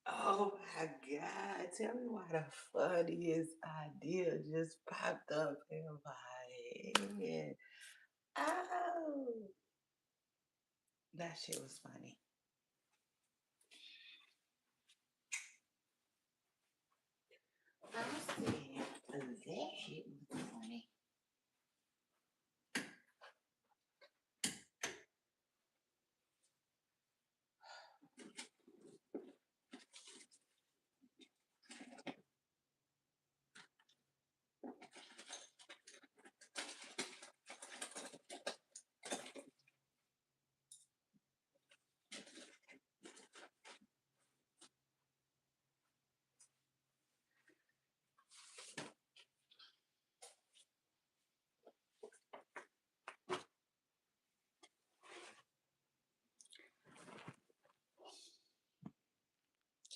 Oh my God. Tell me why the funniest idea just popped up in my head. Oh, that shit was funny. I said, that shit was funny.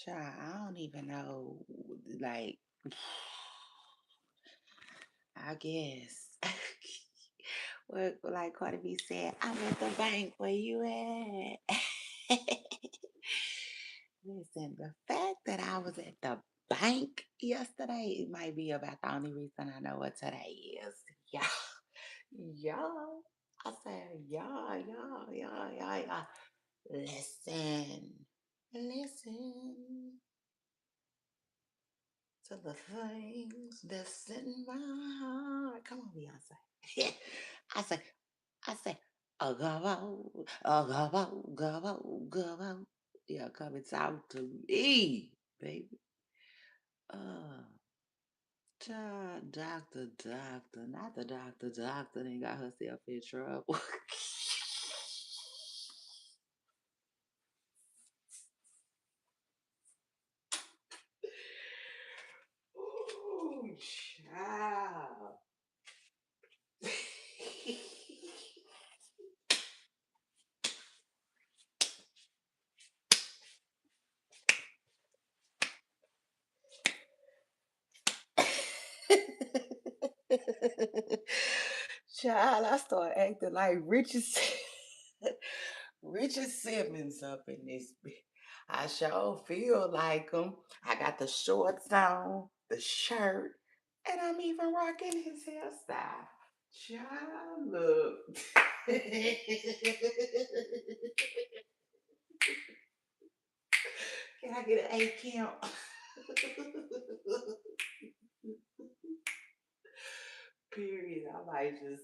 Child, I don't even know. Like, I guess. What, like Cardi B said, I'm at the bank. Where you at? Listen, the fact that I was at the bank yesterday, it might be about the only reason I know what today is. Yeah. Yeah. I said, yeah. Listen. Listen to the things that's in my heart. Come on, Beyonce. I say, go. Yeah, come and talk to me, baby. Uh, doctor, not the doctor, then got herself in trouble. Ooh, child. Child, I start acting like Richard Simmons up in this bitch. I sure feel like him. I got the shorts on, the shirt, and I'm even rocking his hairstyle. Child, look. Can I get an 8 count? Period. I might just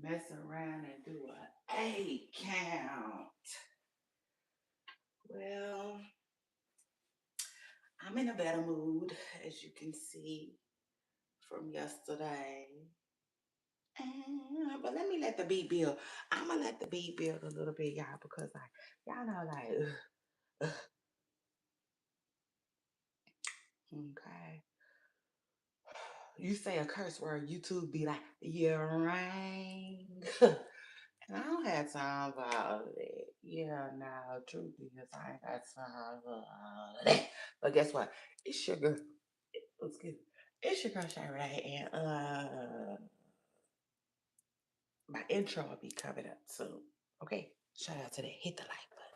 mess around and do a 8 count. Well, I'm in a better mood, as you can see from yesterday. But let me let the beat build. I'm gonna let the beat build a little bit, y'all, because like y'all know, like, okay. You say a curse word, YouTube be like, you're right. And I don't have time for all of that. Yeah, no, truth is, I ain't got time for all of that. But guess what? It's sugar. Excuse me. It's your girl Cheyenne, and my intro will be coming up soon. Okay, shout out to that. Hit the like button.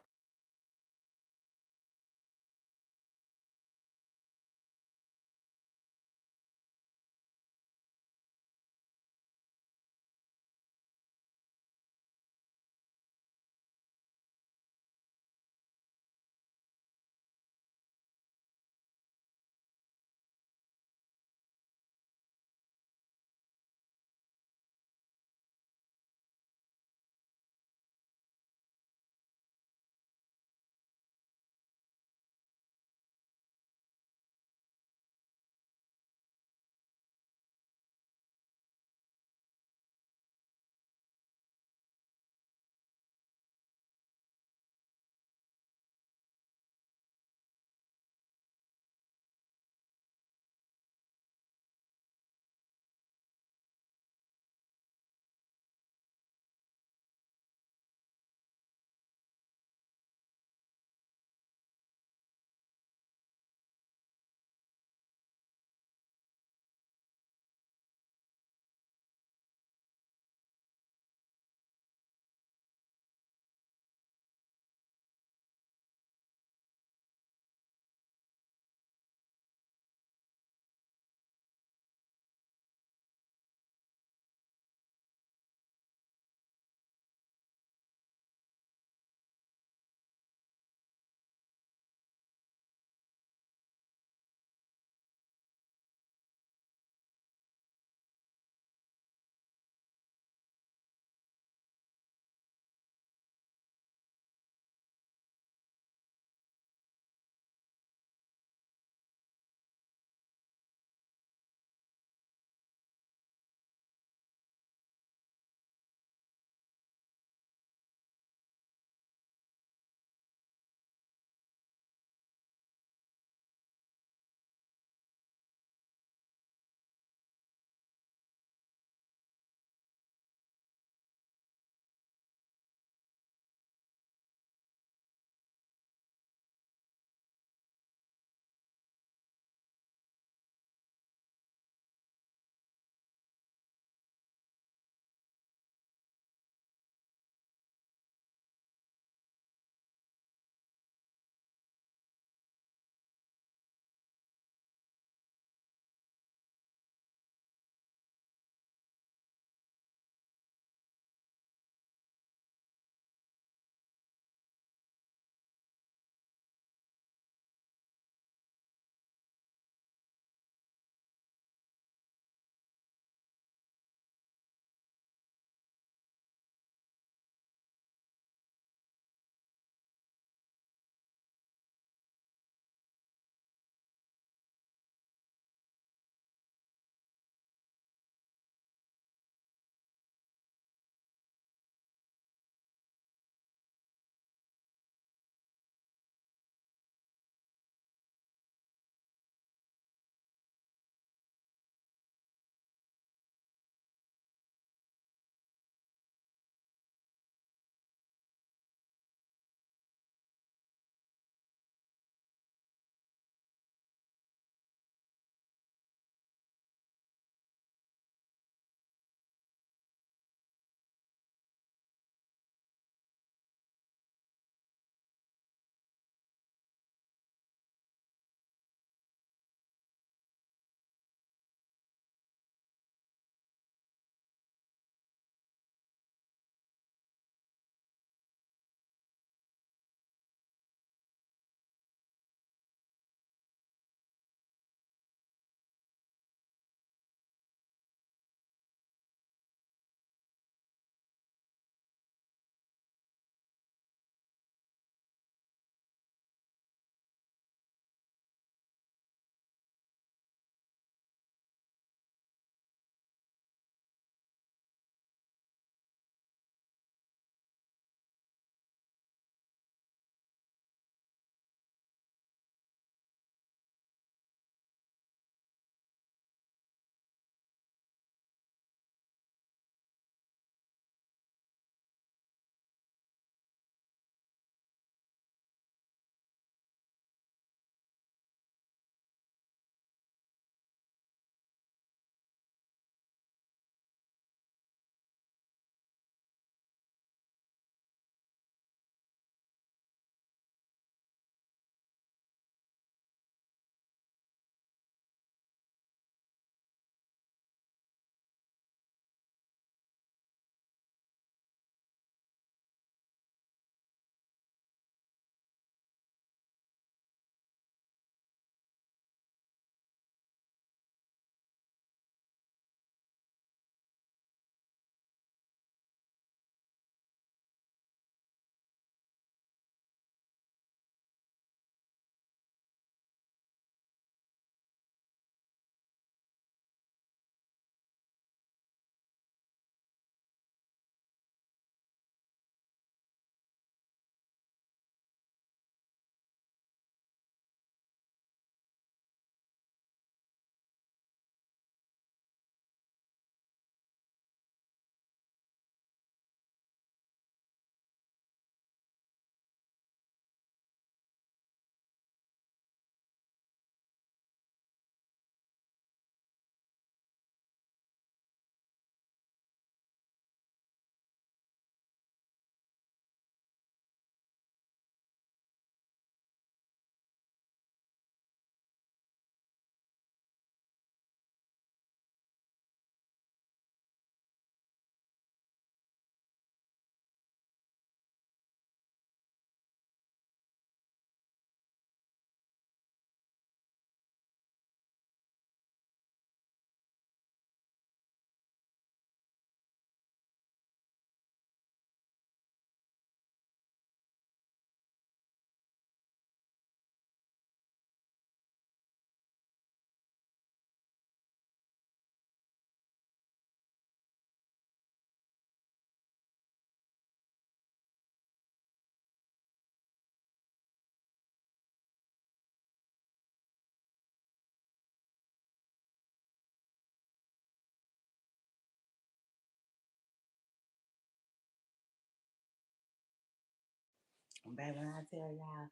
Baby, when I tell y'all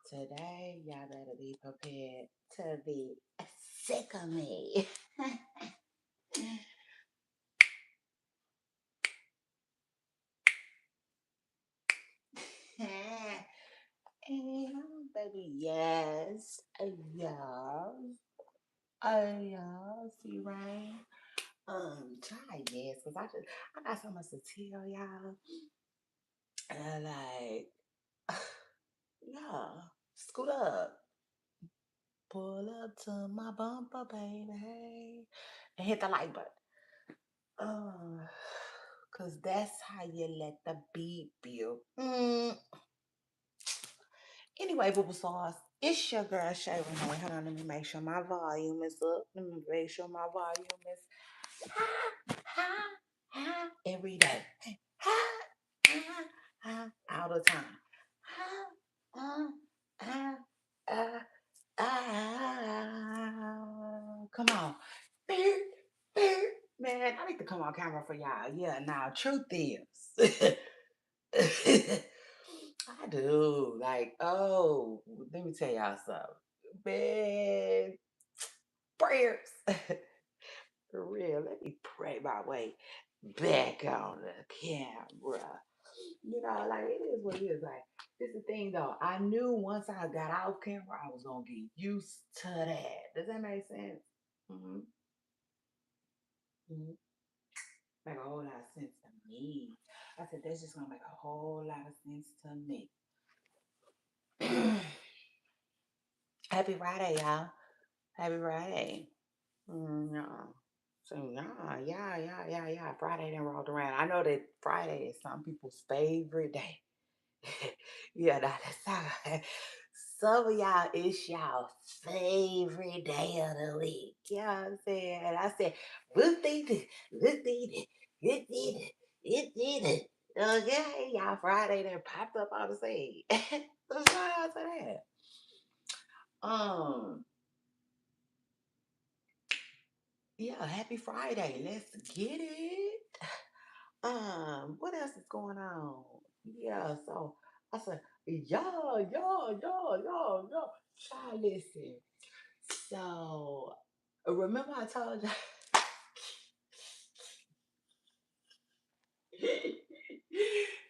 today, y'all better be prepared to be sick of me. And baby, yes, yes, yeah, see, right? Try yes, cause I got so much to tell y'all, and like, yeah, scoot up, pull up to my bumper, baby, and hit the like button. Uh, cause that's how you let the beat build. Anyway, boo sauce, it's your girl Shay Renee. Hold on, let me make sure my volume is up. Let me make sure my volume is every day. All the time. Come on. Man, I need to come on camera for y'all. Yeah, now, truth is. I do. Like, oh, let me tell y'all something. Man, prayers. For real. Let me pray my way back on the camera. You know, like it is what it is. Like, this is the thing though. I knew once I got off camera, I was gonna get used to that. Does that make sense? Mm-hmm. Mm-hmm. Make a whole lot of sense to me. I said that's just gonna make a whole lot of sense to me. Happy Friday, y'all. Happy Friday. Yeah. So yeah. Friday then rolled around. I know that Friday is some people's favorite day. Yeah, that's how some of y'all it's y'all favorite day of the week. You know what I'm saying? And I said, we'll think it, we'll think it, we'll think it, we'll think it. Okay, y'all Friday then popped up on the scene. So shout out to that. Um, yeah, happy Friday. Let's get it. What else is going on? Yeah, so I said, y'all. Try listen. So remember I told you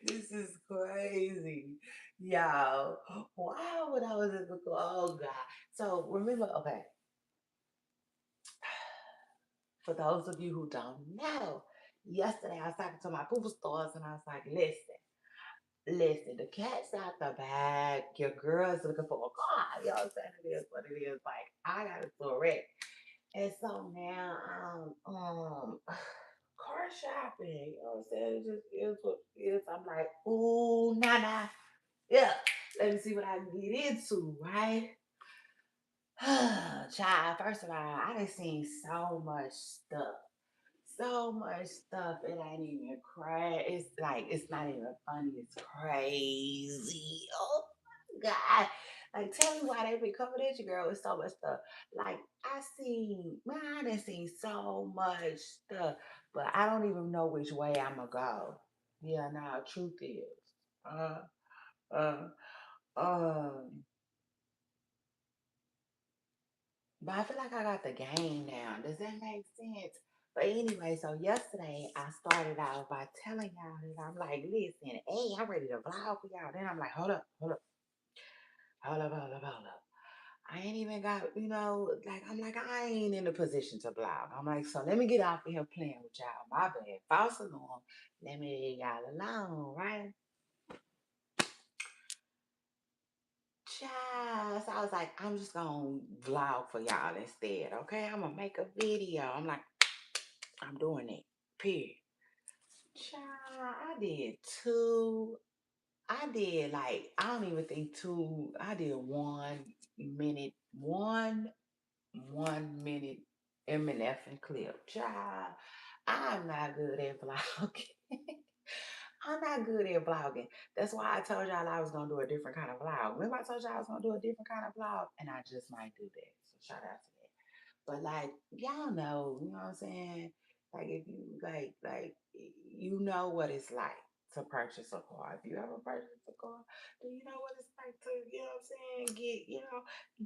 this is crazy. Y'all. Why would I was in the oh God. So remember, okay, for those of you who don't know, yesterday I was talking to my poo stores and I was like, listen, the cat's out the bag. Your girl's looking for a car. You know what I'm saying? It is what it is. Like, I got a correct. And so now car shopping. You know what I'm saying? It just is what it is. I'm like, ooh, nah. Yeah. Let me see what I can get into, right? Child, first of all, I done seen so much stuff. So much stuff. It ain't even crazy. It's like it's not even funny. It's crazy. Oh my God. Like tell me why they be coming at you, girl, with so much stuff. Like I seen, man, I done seen so much stuff, but I don't even know which way I'ma go. Yeah, now truth is. Uh uh um but I feel like I got the game now. Does that make sense? But anyway, so yesterday I started out by telling y'all that I'm like, listen, hey, I'm ready to vlog for y'all. Then I'm like, hold up. I ain't even got, like I'm like, I ain't in a position to vlog. I'm like, so let me get off of here playing with y'all. My bad. False alarm. Let me leave y'all alone, right? Child. So I was like, I'm just gonna vlog for y'all instead, okay? I'm gonna make a video. I'm like, I'm doing it. Period. Child, I did two. I did like I don't even think two. I did 1 minute, 1 minute MNF and clip. Child, I'm not good at vlogging. I'm not good at vlogging. That's why I told y'all I was gonna do a different kind of vlog. Remember I told y'all I was gonna do a different kind of vlog, and I just might do that. So shout out to that. But like y'all know, you know what I'm saying? Like if you like you know what it's like. to purchase a car. If you ever purchase a car, do you know what it's like to, you know what I'm saying, get,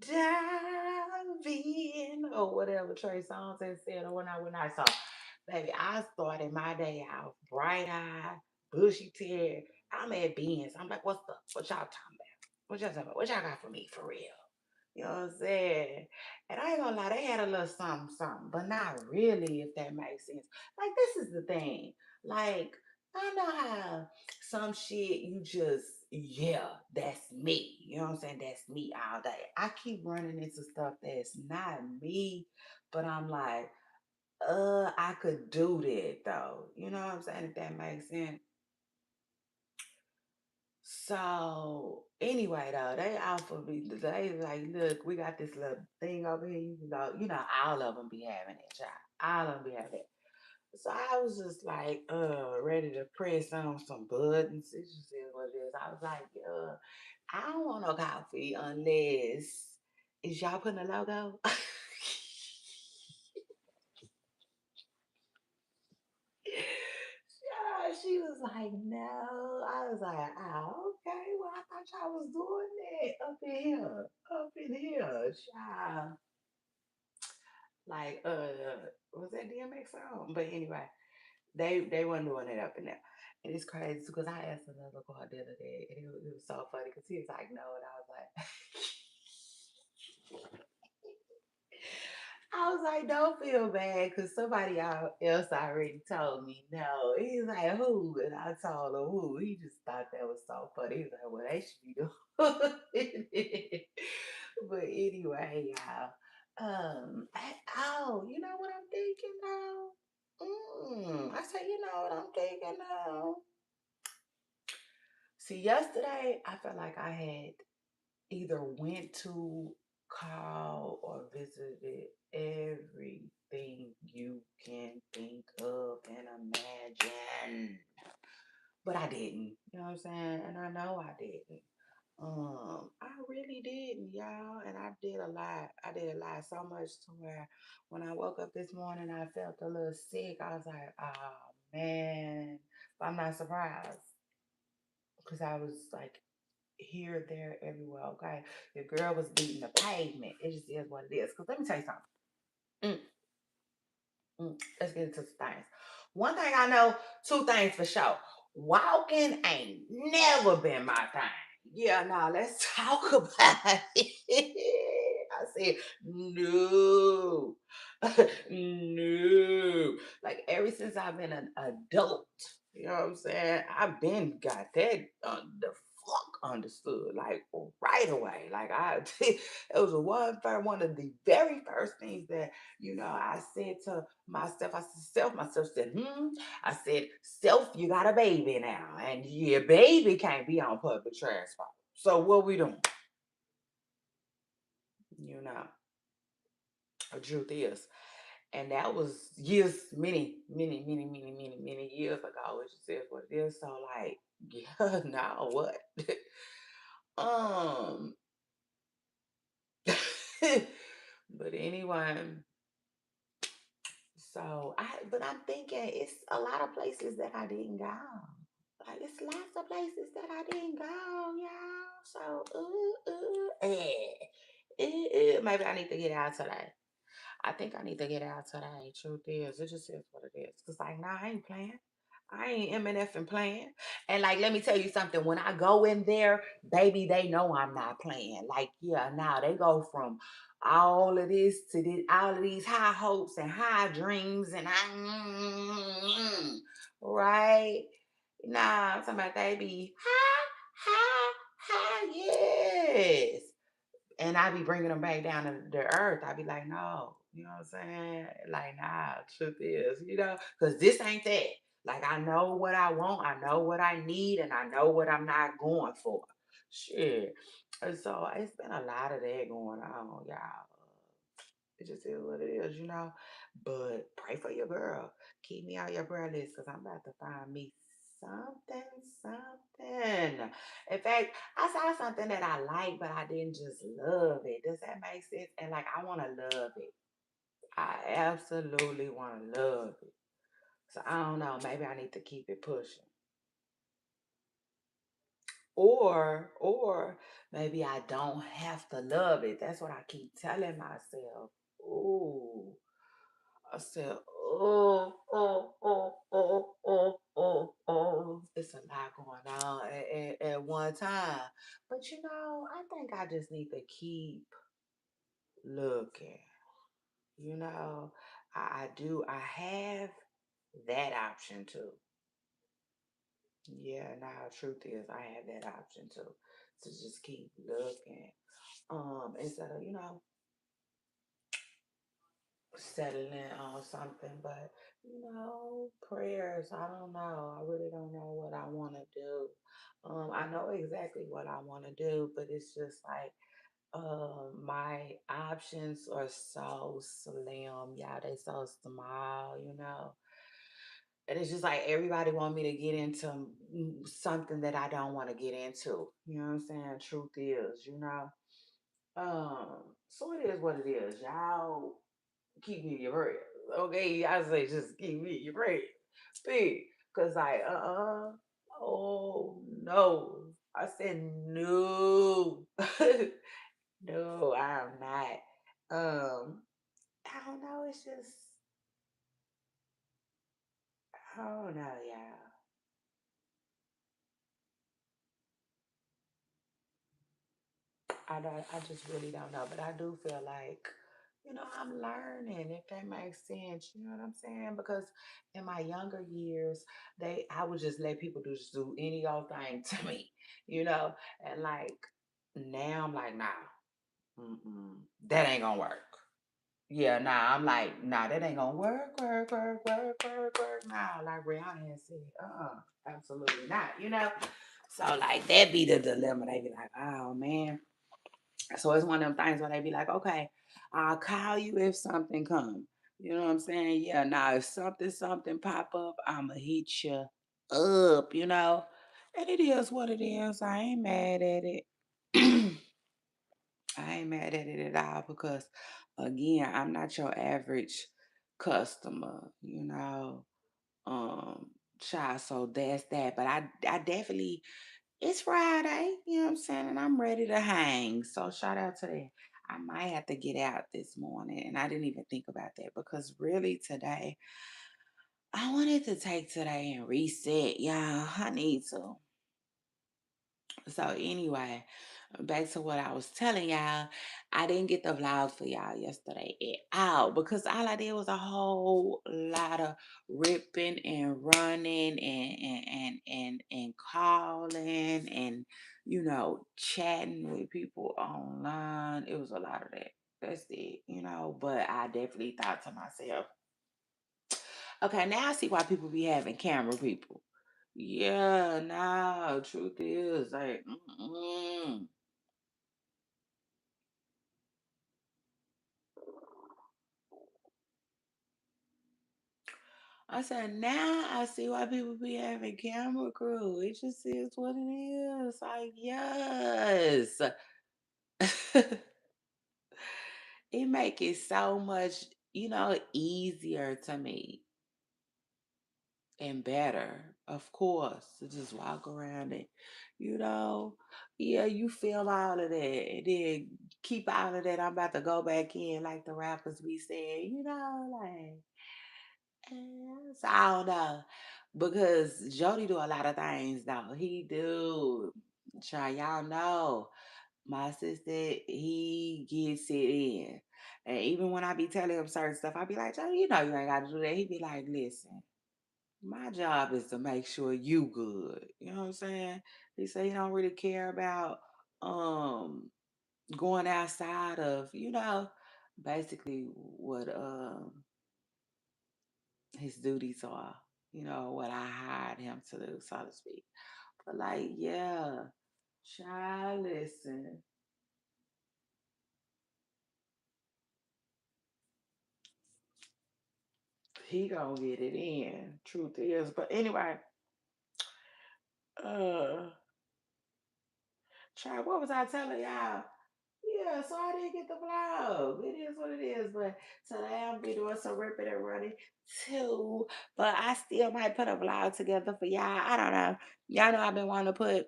dive in or whatever Trey Songz had said or when I saw. Baby, I started my day out bright eyed, bushy tailed. I'm at Ben's. I'm like, what's up? What y'all talking about? What y'all talking about? What y'all got for me for real? You know what I'm saying? And I ain't gonna lie, they had a little something, something, but not really, if that makes sense. Like, this is the thing. Like, I know how some shit you just, yeah, that's me. You know what I'm saying? That's me all day. I keep running into stuff that's not me, but I'm like, I could do that though. You know what I'm saying? If that makes sense. So anyway, though, they offered me. They like, look, we got this little thing over here. You can go. You know, all of them be having it, child. All of them be having it. So I was just like, ready to press on some buttons. It just is what it is. I was like, I don't want no coffee unless is y'all putting a logo. Yeah, she was like, no. I was like, oh, okay. Well, I thought y'all was doing that up in here. Up in here, child. Like, was that DMX song? But anyway, they weren't doing it up in there. And it's crazy because I asked another girl the other day, and it was so funny because he was like, no. And I was like, I was like, don't feel bad because somebody else already told me no. He's like, who? And I told him who. He just thought that was so funny. He's like, well, they should be doing it. But anyway, y'all. You know what I'm thinking now? I said, you know what I'm thinking now? See, yesterday I felt like I had either went to, call, or visited everything you can think of and imagine. But I didn't. You know what I'm saying? And I know I didn't. I really didn't, y'all. And I did a lot. I did a lot so much to where when I woke up this morning I felt a little sick. I was like, oh man. But I'm not surprised. Because I was like here, there, everywhere. Okay, the girl was beating the pavement. It just is what it is. Cause let me tell you something. Mm, let's get into some things. One thing I know, two things for sure. Walking ain't never been my thing. Yeah, now let's talk about it. I said no, no. Like ever since I've been an adult, you know what I'm saying? I've been got that the fuck understood like right away. Like it was one of the very first things that I said to myself. I said, myself said, I said, self, you got a baby now, and your baby can't be on public transport. So what we doing? You know, the truth is. And that was years, many years ago, which is what it is. So like, yeah, now what? um but anyway, but I'm thinking it's a lot of places that I didn't go. Like it's lots of places that I didn't go, y'all. So, maybe I need to get out today. I think I need to get out today. Truth is, it just is what it is. Cause like, nah, I ain't playing. I ain't MNF and playing. And like, let me tell you something. When I go in there, baby, they know I'm not playing. Like, yeah, now they go from all of this to this, all of these high hopes and high dreams, and right? Nah, I'm talking about they be high, yes. And I be bringing them back down to the earth. I be like, no, you know what I'm saying? Like, nah, truth is, because this ain't that. Like, I know what I want, I know what I need, and I know what I'm not going for. Shit. And so it's been a lot of that going on, y'all. It just is what it is. But pray for your girl. Keep me on your prayer list because I'm about to find me something. In fact, I saw something that I like, but I didn't just love it. Does that make sense? And like, I want to love it. I absolutely want to love it. So I don't know. Maybe I need to keep it pushing. or maybe I don't have to love it. That's what I keep telling myself. Ooh. I said, oh. It's a lot going on at one time. But I think I just need to keep looking. You know, I do. I have that option too. Yeah, now truth is I have that option too. To just keep looking. Instead of, settling on something, but prayers, I don't know. I really don't know what I want to do. I know exactly what I want to do, but it's just like my options are so slim, yeah, they so small. And it's just like everybody want me to get into something that I don't want to get into. You know what I'm saying? Truth is. So it is what it is. Y'all keep me your bread. Okay, I say just keep me your bread. See, cause oh no. I said no. No, I'm not. I don't know, it's just I don't know, y'all. I just really don't know. But I do feel like, I'm learning, if that makes sense. You know what I'm saying? Because in my younger years, I would just let people just do any old thing to me, you know? And like now I'm like, nah, that ain't gonna work. Yeah, nah, I'm like, nah, that ain't gonna work. Nah, like Rihanna has said, absolutely not. So like that be the dilemma. They be like, oh man. So it's one of them things where they be like, okay, I'll call you if something come. You know what I'm saying? Yeah, now if something pop up, I'ma hit you up. And it is what it is. I ain't mad at it. I ain't mad at it at all because again, I'm not your average customer. Um child, so that's that. But I definitely it's Friday, you know what I'm saying? And I'm ready to hang. So shout out to that. I might have to get out this morning. And I didn't even think about that because really today, I wanted to take today and reset. Yeah, I need to. So anyway, back to what I was telling y'all. I didn't get the vlog for y'all yesterday at all because all I did was a whole lot of ripping and running and calling and chatting with people online. It was a lot of that. That's it. But I definitely thought to myself, okay, now I see why people be having camera people. Yeah, nah, truth is like, I said, now I see why people be having camera crew. It just is what it is. Like, yes. It make it so much, easier to me and better, of course, to just walk around and, you know, yeah, you feel all of that. And then keep all of that. I'm about to go back in like the rappers be saying, like so I don't know. Because Jody do a lot of things though. He do. Try y'all know. My sister, he gets it in. And even when I be telling him certain stuff, I be like, Jody, you ain't gotta do that. He be like, listen, my job is to make sure you good. You know what I'm saying? He said he don't really care about um going outside of, basically what his duties are, what I hired him to do, so to speak. But like, yeah, child, listen, he gonna get it in. Truth is, but anyway, uh, child, what was I telling y'all? Yeah, so I didn't get the vlog. It is what it is. But today I'm be doing some ripping and running too. But I still might put a vlog together for y'all. I don't know. Y'all know I've been wanting to put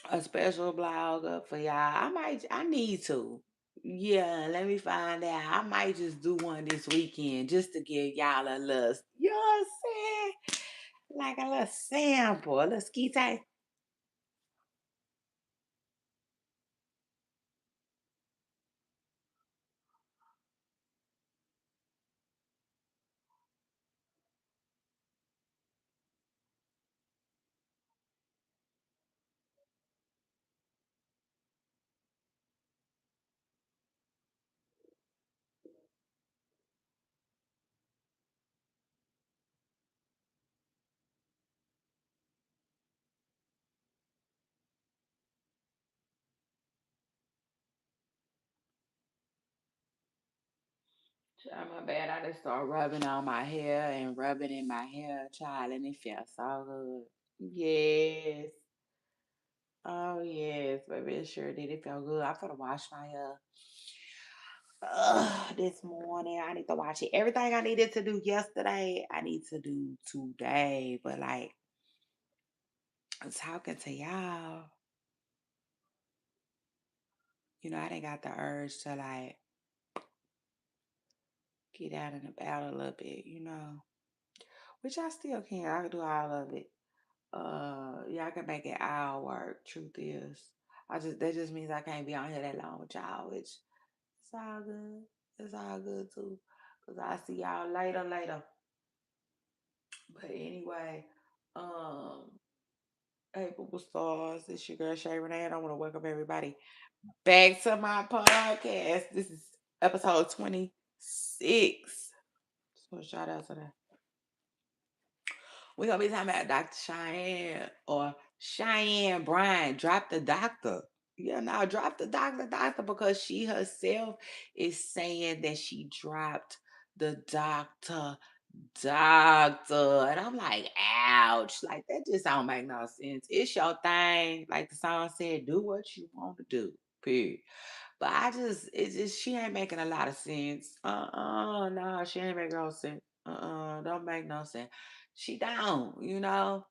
a special blog up for y'all. I need to. Yeah, let me find out. I might just do one this weekend just to give y'all a little, you know what I'm saying? Like a little sample, a little ski taste. My bad. I just started rubbing on my hair and rubbing in my hair, child, and it felt so good. Yes. Oh yes, baby, it sure did. It felt good. I'm gonna wash my hair this morning. I need to watch it. Everything I needed to do yesterday, I need to do today. But like talking to y'all, I didn't got the urge to like get out and about a little bit. Which I still can. I can do all of it. Yeah, I can make it all work. Truth is. That just means I can't be on here that long with y'all, which it's all good. It's all good too. Cause I see y'all later. But anyway, um, hey Booba Stars, it's your girl Shay Renee, and I want to welcome everybody back to my podcast. This is episode 26. So shout out to that. We're gonna be talking about Dr. Cheyenne or Cheyenne Bryan. Drop the doctor. Yeah, now drop the doctor, because she herself is saying that she dropped the doctor. And I'm like, ouch. Like that just don't make no sense. It's your thing. Like the song said, do what you want to do. Period. But it's just she ain't making a lot of sense. No, she ain't making no sense. Don't make no sense. She don't.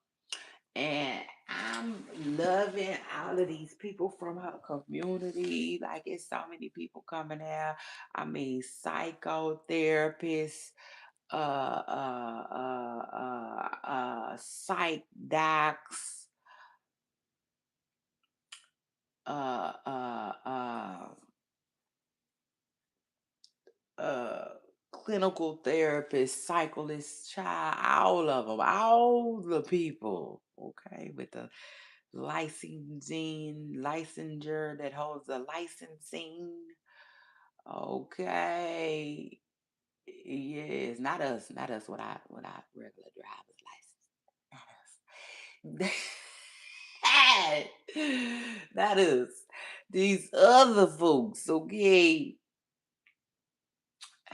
And I'm loving all of these people from her community. Like it's so many people coming out. I mean, psychotherapists, psych docs, uh, uh, uh, uh clinical therapists, psychologists, child, all of them, all the people, okay, with the licensure that holds the licensing, okay. Yes, not us with our regular driver's license. Not us. Not us. These other folks, okay.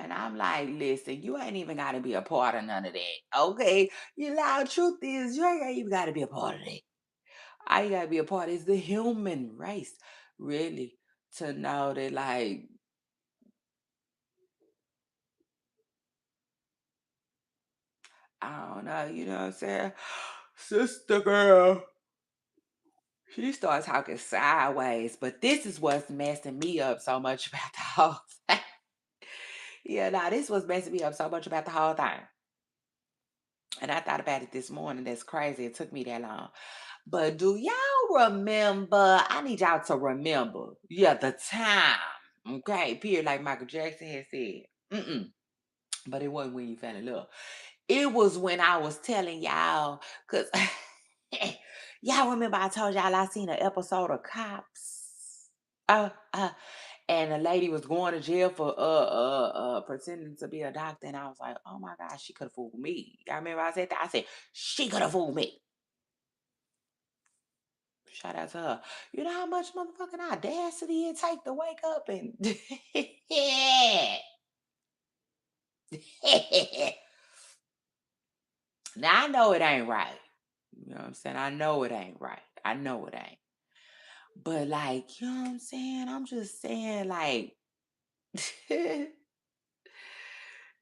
And I'm like, listen, you ain't even got to be a part of none of that. Okay. Truth is, you ain't even got to be a part of that. All you got to be a part is the human race, really, to know that, like, I don't know, you know what I'm saying? Sister girl. She starts talking sideways, but this is what's messing me up so much about the whole thing. Yeah, nah, this was messing me up so much about the whole thing. And I thought about it this morning. That's crazy. It took me that long. But do y'all remember? I need y'all to remember. Yeah, the time. Okay, period. Like Michael Jackson had said. Mm-mm. But it wasn't when you fell in love. It was when I was telling y'all, because y'all remember I told y'all I seen an episode of Cops. Uh, uh, and a lady was going to jail for pretending to be a doctor, and I was like, oh my gosh, she could have fooled me. I remember I said that. I said she could have fooled me. Shout out to her. You know how much motherfucking audacity it take to wake up and yeah. Now I know it ain't right. You know what I'm saying? I know it ain't right. I know it ain't. But like, you know what I'm saying? I'm just saying, like,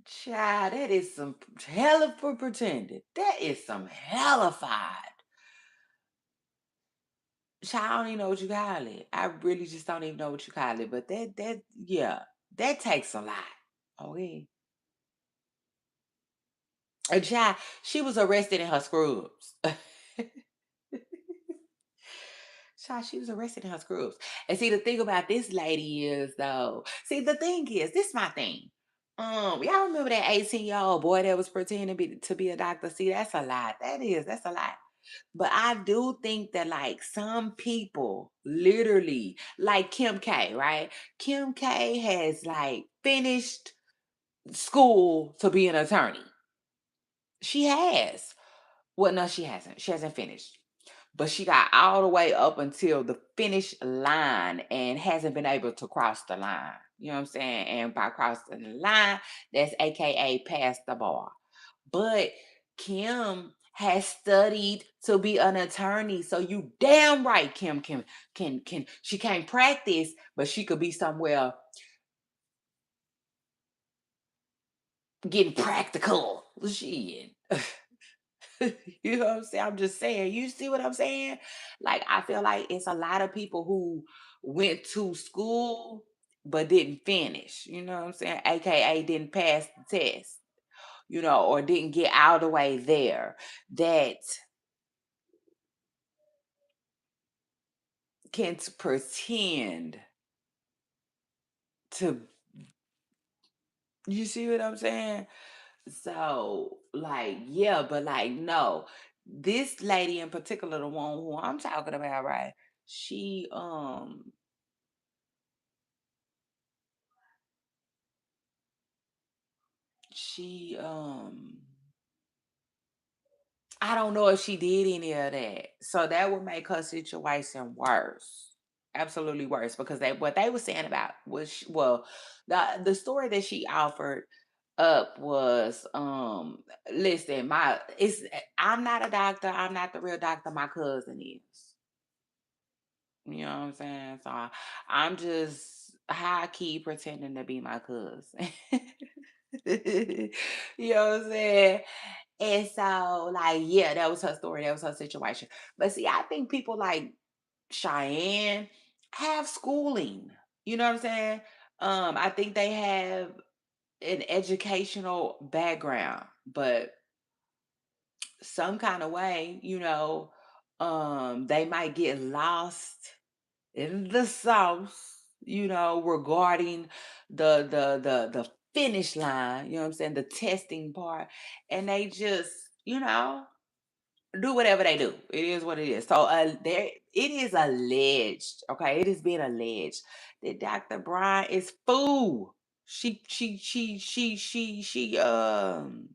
child, that is some hella for pretending. That is some hellified Child, I don't even know what you call it. I really just don't even know what you call it. But yeah, that takes a lot. Okay. A child, she was arrested in her scrubs. Child, she was arrested in her scrubs. And see, the thing about this lady is though, see, the thing is, this my thing. Y'all remember that 18-year-old boy that was pretending to be a doctor? See, that's a lot. That's a lot. But I do think that like some people literally, like Kim K, right? Kim K has like finished school to be an attorney. She has. Well, no, she hasn't. She hasn't finished. But she got all the way up until the finish line and hasn't been able to cross the line. You know what I'm saying? And by crossing the line, that's AKA past the bar. But Kim has studied to be an attorney. So you damn right Kim can she can't practice, but she could be somewhere getting practical. Shit. You know what I'm saying? I'm just saying. You see what I'm saying? Like I feel like it's a lot of people who went to school but didn't finish. You know what I'm saying? AKA didn't pass the test, or didn't get all the way there. That can pretend to, you see what I'm saying? So like, yeah, but like no. This lady in particular, the one who I'm talking about, right? She she I don't know if she did any of that. So that would make her situation worse. Absolutely worse because what they were saying about was well, the story that she offered up was listen, I'm not a doctor, I'm not the real doctor, my cousin is. You know what I'm saying? So I'm just high key pretending to be my cousin. You know what I'm saying? And so, like, yeah, that was her story. That was her situation. But see, I think people like Cheyenne have schooling. You know what I'm saying? I think they have an educational background, but some kind of way, they might get lost in the sauce, regarding the finish line, you know what I'm saying, the testing part, and they just, do whatever they do. It is what it is. So there it is alleged, okay? It is being alleged that Dr. Brian is fool. She um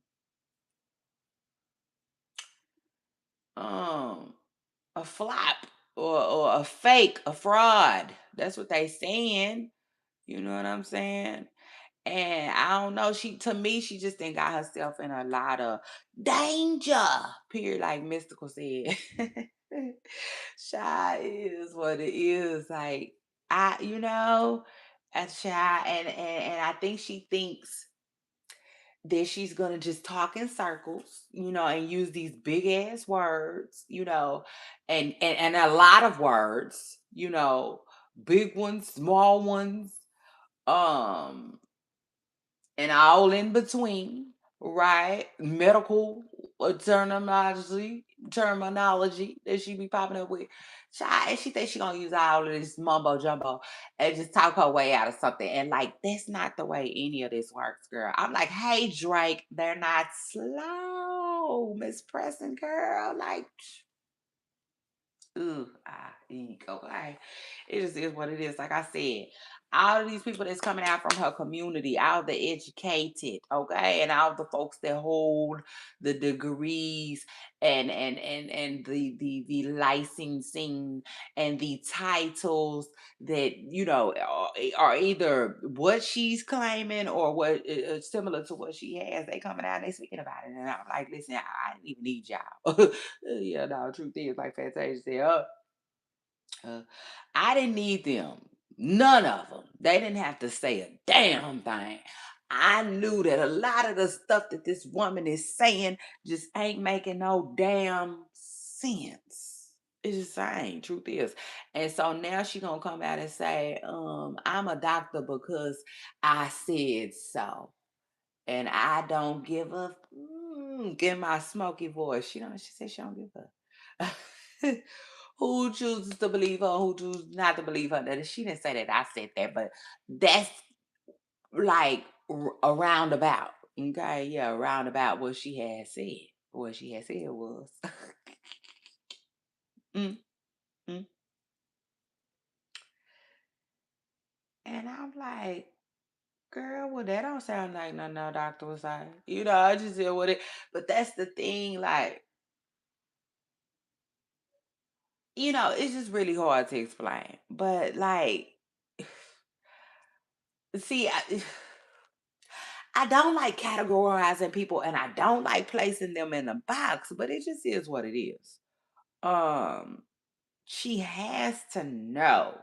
a flop or a fake, a fraud. That's what they saying. You know what I'm saying? And I don't know. To me, she just didn't got herself in a lot of danger. Period, like Mystical said. Shy is what it is. Like a shy, and I think she thinks that she's gonna just talk in circles, and use these big ass words, and a lot of words, big ones, small ones, um, and all in between, right? Medical terminology that she be popping up with. And she thinks she gonna use all of this mumbo jumbo and just talk her way out of something. And like that's not the way any of this works, girl. I'm like, hey Drake, they're not slow, Miss Preston, girl. Like ooh, ego. Like, it just is what it is. Like I said, all of these people that's coming out from her community, all the educated, okay, and all the folks that hold the degrees and the licensing and the titles that are either what she's claiming or what similar to what she has. They coming out and they speaking about it, and I'm like, listen, I didn't even need y'all. Yeah, no, truth is, like Fantasia said, uh, I didn't need them. None of them. They didn't have to say a damn thing. I knew that a lot of the stuff that this woman is saying just ain't making no damn sense. It's just saying, truth is. And so now she gonna come out and say, I'm a doctor because I said so. And I don't give a get my smoky voice. She said she don't give a who chooses to believe her, who chooses not to believe her. That she didn't say that I said that, but that's like a roundabout. Okay, yeah, roundabout what she had said. What she had said was mm, mm. And I'm like, girl, well, that don't sound like nothing no doctor was like. I just said what it, but that's the thing, like, it's just really hard to explain. But like, see, I don't like categorizing people and I don't like placing them in a box, but it just is what it is. Um, she has to know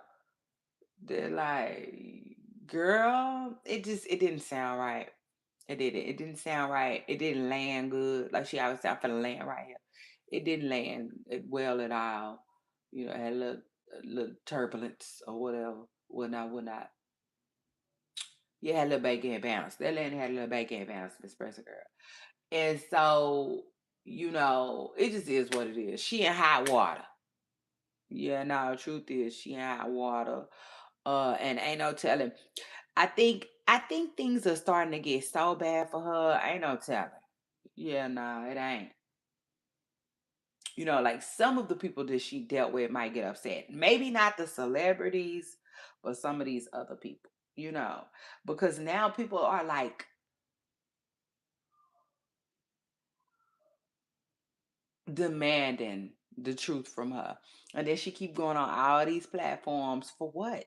that, like, girl, it didn't sound right. It didn't. It didn't sound right. It didn't land good. Like she always said, I'm finna land right here. It didn't land well at all. It had a little turbulence or whatever. Whatnot. Yeah, had a little bacon bounce. That land had a little bacon bounce, Miss Presser girl. And so, it just is what it is. She in hot water. Yeah, no, truth is she in hot water. And ain't no telling. I think things are starting to get so bad for her. Ain't no telling. Yeah, no, it ain't. Like some of the people that she dealt with might get upset. Maybe not the celebrities, but some of these other people, because now people are like demanding the truth from her. And then she keep going on all these platforms for what?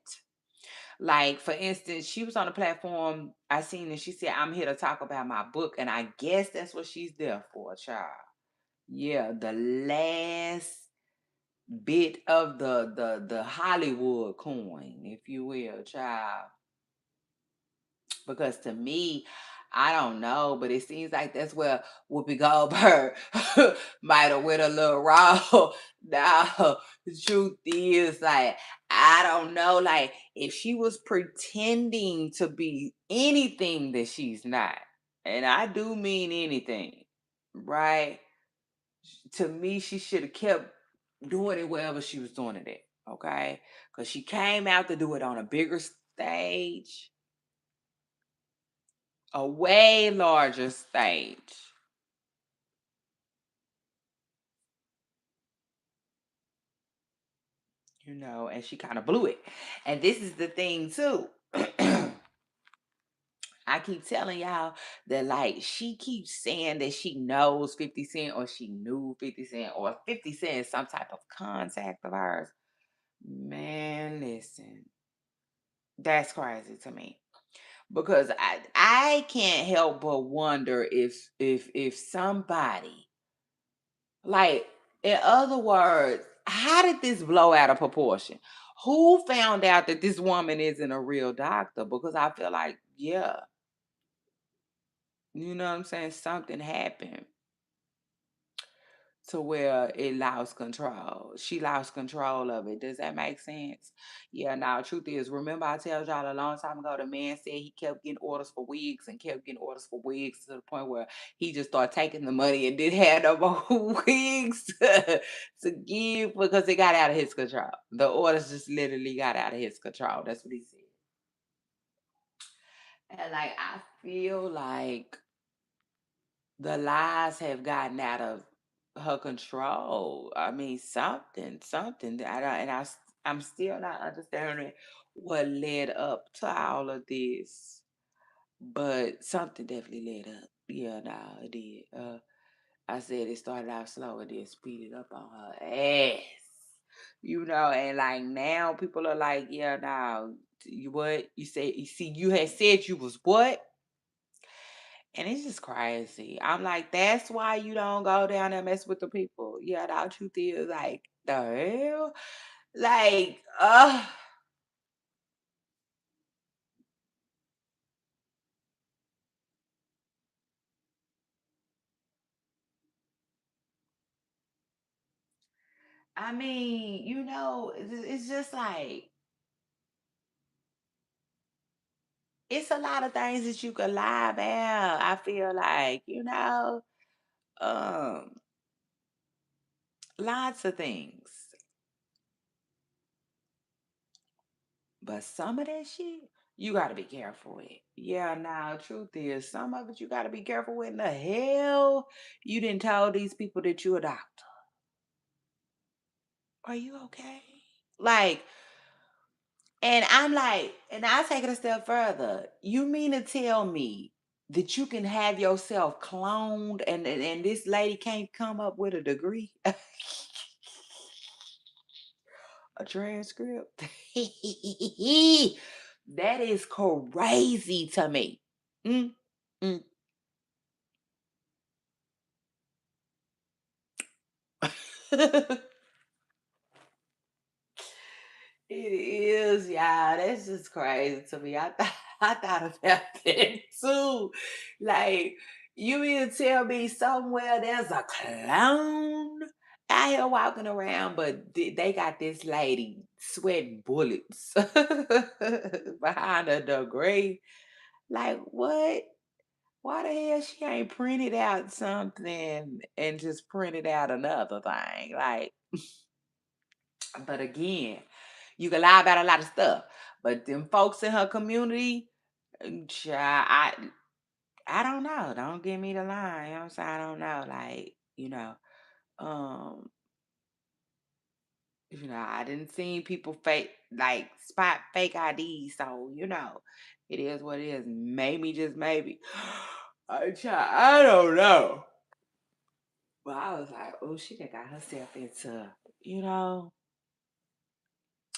Like, for instance, she was on a platform I seen and she said, I'm here to talk about my book. And I guess that's what she's there for, child. Yeah, the last bit of the Hollywood coin, if you will, child. Because to me, I don't know, but it seems like that's where Whoopi Goldberg might have went a little wrong. Now, the truth is, like, I don't know, like, if she was pretending to be anything that she's not, and I do mean anything, right? To me, she should have kept doing it wherever she was doing it at, okay? Because she came out to do it on a bigger stage, a way larger stage, and she kind of blew it. And this is the thing, too. I keep telling y'all that, like, she keeps saying that she knows 50 Cent or she knew 50 Cent or 50 Cent is some type of contact of hers. Man, listen, that's crazy to me. Because I can't help but wonder if somebody, like, in other words, how did this blow out of proportion? Who found out that this woman isn't a real doctor? Because I feel like, yeah, you know what I'm saying? Something happened to where it lost control. She lost control of it. Does that make sense? Yeah, now truth is, remember I told y'all a long time ago the man said he kept getting orders for wigs and kept getting orders for wigs to the point where he just started taking the money and didn't have no more wigs to give because it got out of his control. The orders just literally got out of his control. That's what he said. And like I feel like the lies have gotten out of her control. I mean, something that I'm still not understanding what led up to all of this, but something definitely led up. Yeah, no, it did. I said it started out slow and then speeded up on her ass. And like now people are like, yeah, now you what you say? You see, you had said you was what? And it's just crazy. I'm like, that's why you don't go down there and mess with the people. Yeah, the truth is like, the hell? Like, I mean, it's just like it's a lot of things that you could lie about. I feel like, um, lots of things. But some of that shit, you gotta be careful with. Yeah, now truth is, some of it you gotta be careful with. In the hell, you didn't tell these people that you a doctor. Are you okay? Like, and I'm like, and I'll take it a step further. You mean to tell me that you can have yourself cloned and this lady can't come up with a degree? A transcript? That is crazy to me. Mm, mm. It is, yeah. That's just crazy to me. I thought about that too. Like, you mean to tell me somewhere there's a clown out here walking around, but they got this lady sweating bullets behind a degree? Like, what? Why the hell she ain't printed out something and just printed out another thing? Like, but again, you can lie about a lot of stuff. But them folks in her community, child, I don't know. Don't give me the line. You know what I'm saying? I don't know. Like, um, I didn't see people fake like spot fake IDs. So, it is what it is. Maybe just maybe. I don't know. But I was like, oh, she done got herself into, you know,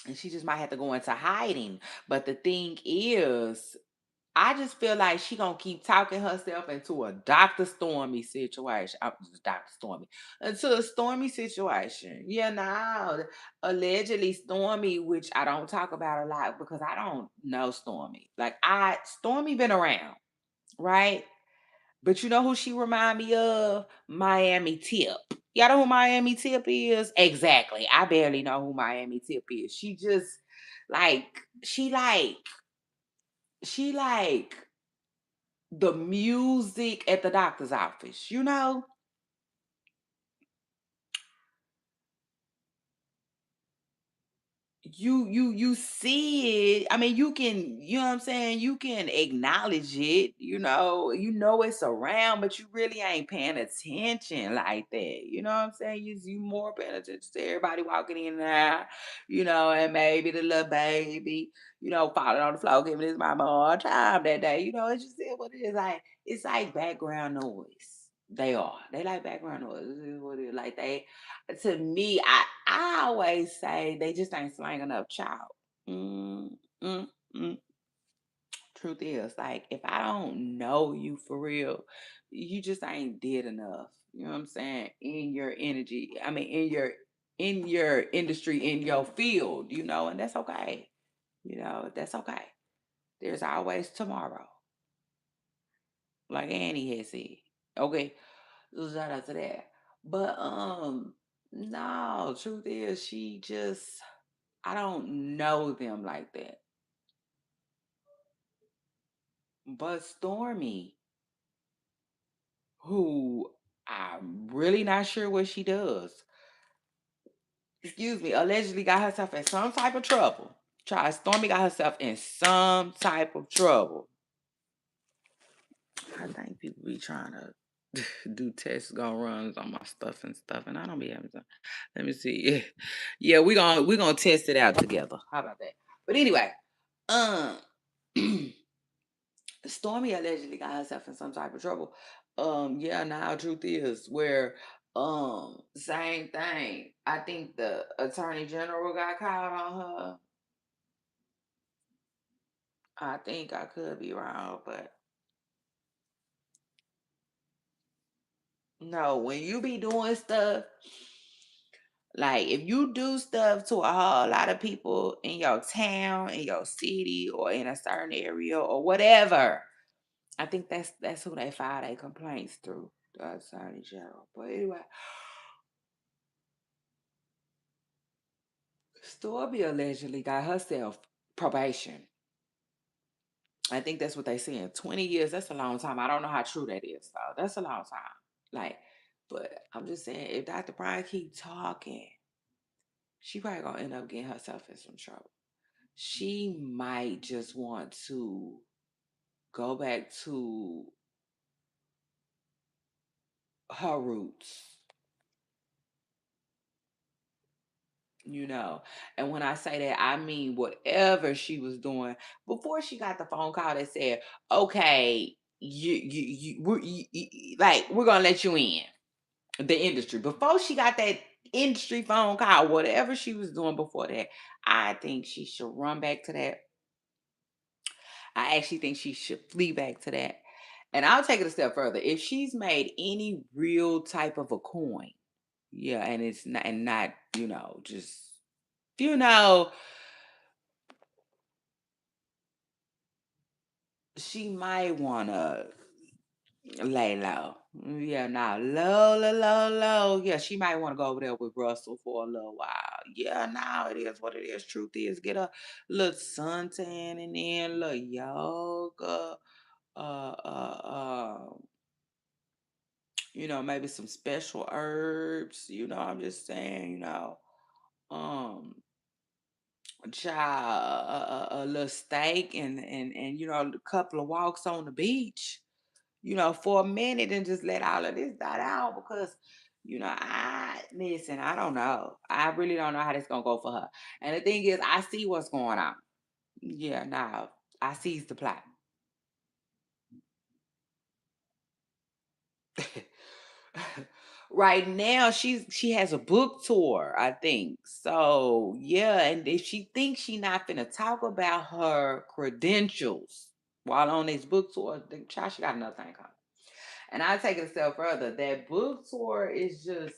and she just might have to go into hiding. But the thing is, I just feel like she gonna keep talking herself into a Dr. Stormy situation. Dr. Stormy. Into a Stormy situation. Yeah, now allegedly Stormy, which I don't talk about a lot because I don't know Stormy. Like Stormy been around, right? But you know who she remind me of? Miami Tip. Y'all know who Miami Tip is? Exactly. I barely know who Miami Tip is. She just like she like the music at the doctor's office, you know? You see it. I mean, you can, you know what I'm saying? You can acknowledge it, it's around, but you really ain't paying attention like that. You know what I'm saying? You more paying attention to everybody walking in and out, and maybe the little baby, falling on the floor, giving his mama a hard time that day. It's just what it is. Like it's like background noise. They are. They like background noise. This is what it is. Like to me, I always say they just ain't slang enough child. Mm, mm, mm. Truth is, like, if I don't know you for real, you just ain't did enough. You know what I'm saying? In your energy, I mean, in your industry, in your field, and that's okay. That's okay. There's always tomorrow, like Annie has said. Okay, so shout out to that. But no, truth is, she just I don't know them like that. But Stormy, who I'm really not sure what she does, excuse me, allegedly got herself in some type of trouble. Stormy got herself in some type of trouble. I think people be trying to do test go runs on my stuff and stuff, and I don't be having to. Let me see. Yeah, we gonna test it out together. How about that? But anyway, um, Stormy allegedly got herself in some type of trouble. Yeah, now truth is where same thing. I think the attorney general got called on her. I think I could be wrong, but no, when you be doing stuff, like if you do stuff to a whole lot of people in your town, in your city, or in a certain area or whatever, I think that's who they file their complaints through, the attorney general. But anyway, Storby allegedly got herself probation. I think that's what they saying. 20 years, that's a long time. I don't know how true that is, though. That's a long time. Like, but I'm just saying, if Dr. Brian keep talking, she probably gonna end up getting herself in some trouble. She might just want to go back to her roots, you know. And when I say that, I mean whatever she was doing before she got the phone call that said, "Okay, like we're gonna let you in the industry." Before she got that industry phone call, whatever she was doing before that, I think she should run back to that. I actually think she should flee back to that. And I'll take it a step further. If she's made any real type of a coin, yeah, and it's not, and not, just, you know, she might want to lay low. Yeah, now low, low, low, low. Yeah, she might want to go over there with Russell for a little while. Yeah, now it is what it is. Truth is, get a little suntan and then a little yoga. Uh, maybe some special herbs. I'm just saying, um, child, a little steak and a couple of walks on the beach, for a minute and just let all of this die out because. I listen, I don't know. I really don't know how this gonna go for her. And the thing is, I see what's going on. Yeah, now I sees the plot. Right now she has a book tour, I think. So yeah, and if she thinks she not finna talk about her credentials while on this book tour, then child, she got another thing coming. And I take it a step further. That book tour is just,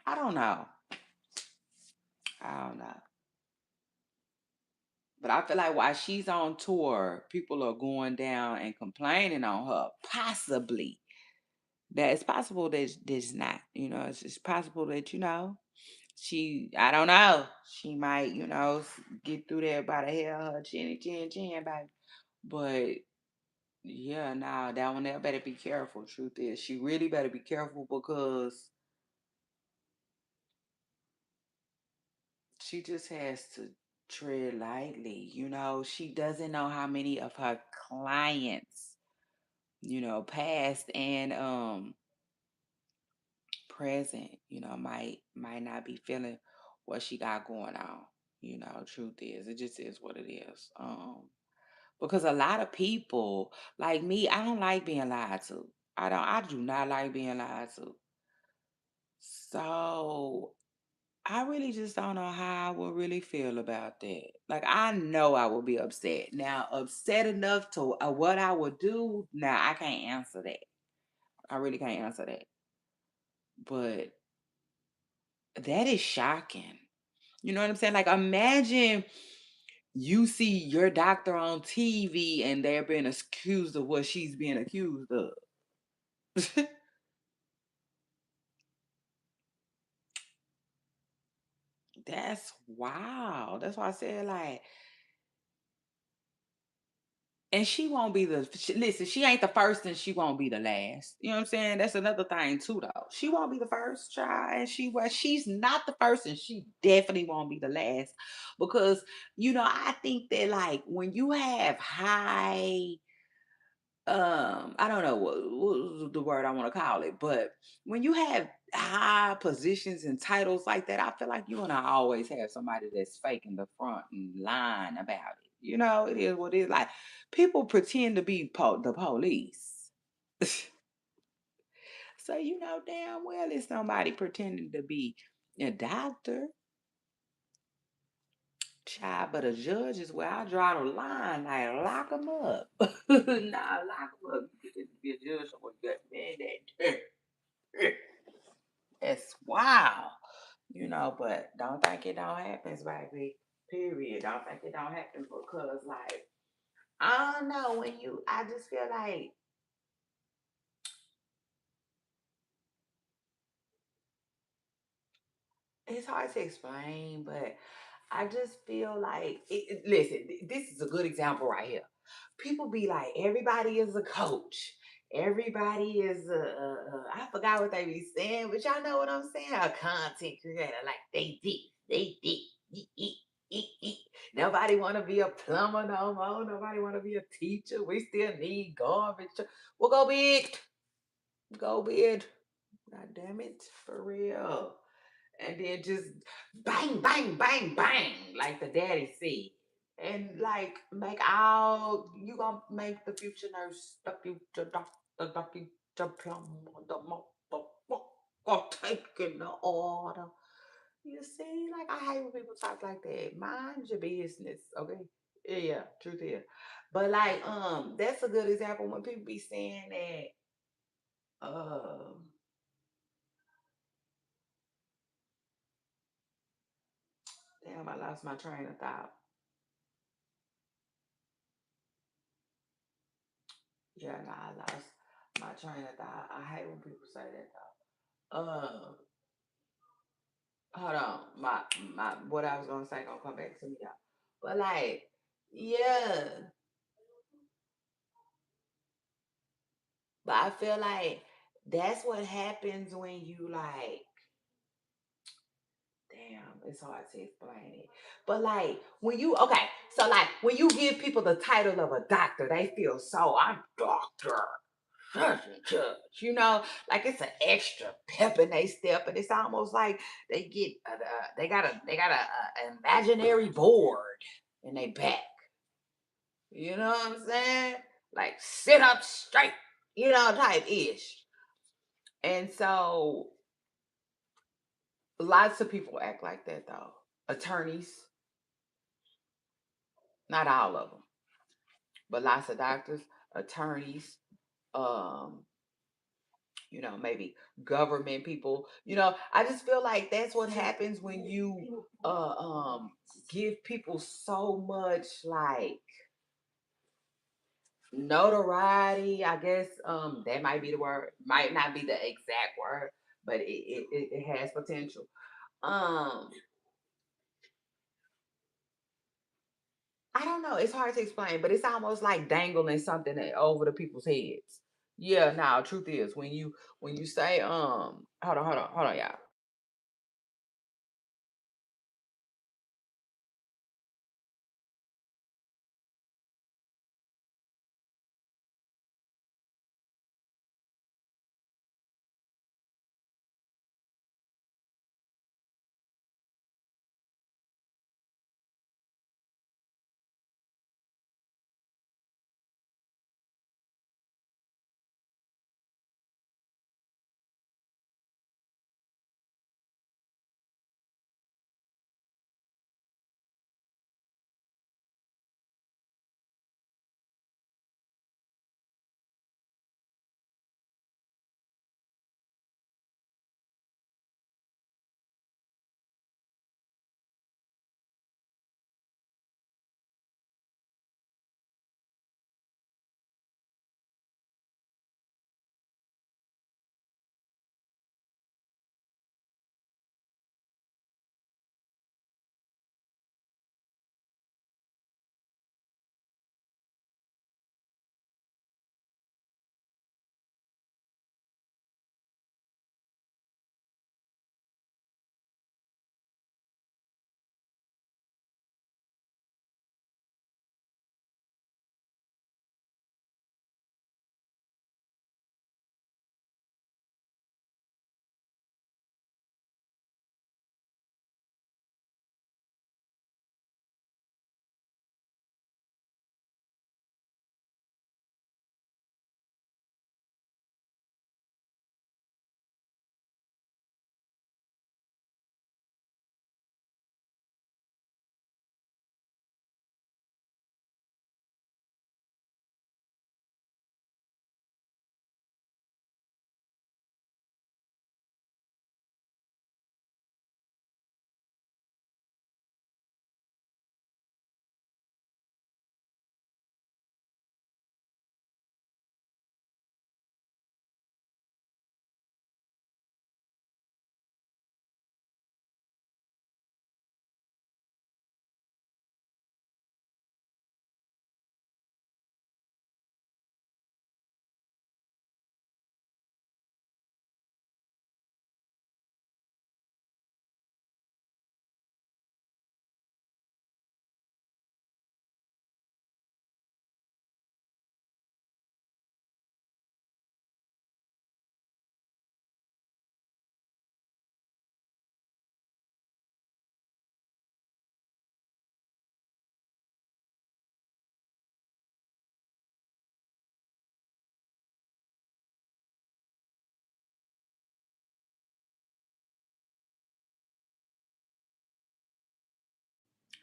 I don't know. I don't know. But I feel like while she's on tour, people are going down and complaining on her. Possibly. That it's possible that there's not. It's possible that, I don't know. She might, get through there by the hair of her chin, baby. But yeah, now that one there better be careful. Truth is, she really better be careful because she just has to tread lightly. She doesn't know how many of her clients, past and present, might not be feeling what she got going on. Truth is, it just is what it is. Because a lot of people like me, I don't like being lied to. I do not like being lied to. So I really just don't know how I would really feel about that. Like I know I would be upset. Now, upset enough to what I would do. Now I can't answer that. I really can't answer that. But that is shocking. You know what I'm saying? Like imagine you see your doctor on TV and they're being accused of what she's being accused of. That's wow. That's why I said like, and she won't be listen. She ain't the first, and she won't be the last. You know what I'm saying? That's another thing too, though. She won't be the first child, and she's not the first, and she definitely won't be the last, because I think that like when you have high I don't know what the word I want to call it, but when you have high positions and titles like that, I feel like you're gonna always have somebody that's faking the front and lying about it. It is what it is. Like people pretend to be the police. So damn well it's somebody pretending to be a doctor. Child, but a judge is where I draw the line. Like lock them up. Nah, lock them up. You get to be a judge or you got man that. It's wow. But don't think it don't happen, baby. Period. Don't think it don't happen because like I don't know I just feel like It's hard to explain, but I just feel like listen, this is a good example right here. People be like, everybody is a coach. Everybody is I forgot what they be saying, but y'all know what I'm saying. A content creator, like they eat, eat, eat, eat. Nobody want to be a plumber no more. Nobody want to be a teacher. We still need garbage. Well, go big, go big. God damn it, for real. And then just bang, bang, bang, bang, like the daddy said. And like make all you gonna make the future nurse, the future doctor, the future plumber, the motherfucker taking the order. You see, like I hate when people talk like that. Mind your business, okay? Yeah, truth is. But like, that's a good example when people be saying that, damn, I lost my train of thought. Yeah, no, I lost my train of thought. I hate when people say that though. Hold on, my what I was gonna say gonna come back to me though. But like, yeah, but I feel like that's what happens when you like, damn, it's hard to explain it. But like when you okay, so like when you give people the title of a doctor, they feel so I'm doctor. Such and such, like it's an extra pep in they step, and it's almost like they get they got a imaginary board in their back. You know what I'm saying? Like sit up straight, type ish. And so lots of people act like that though. Attorneys, not all of them, but lots of doctors, attorneys, um, maybe government people. I just feel like that's what happens when you give people so much like notoriety. I guess that might be the word, might not be the exact word, but it has potential. Um, I don't know. It's hard to explain, but it's almost like dangling something over the people's heads. Yeah, now truth is when you say hold on, y'all.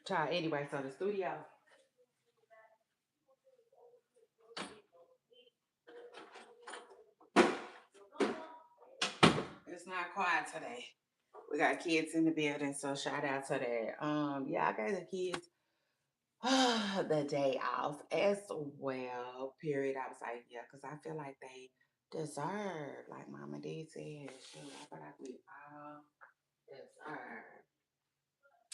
Child, anyway, so the studio, it's not quiet today. We got kids in the building, so shout out to that. Yeah, I gave the kids the day off as well. Period. I was like, yeah, because I feel like they deserve, like Mama D said, shoot, I feel like we all deserve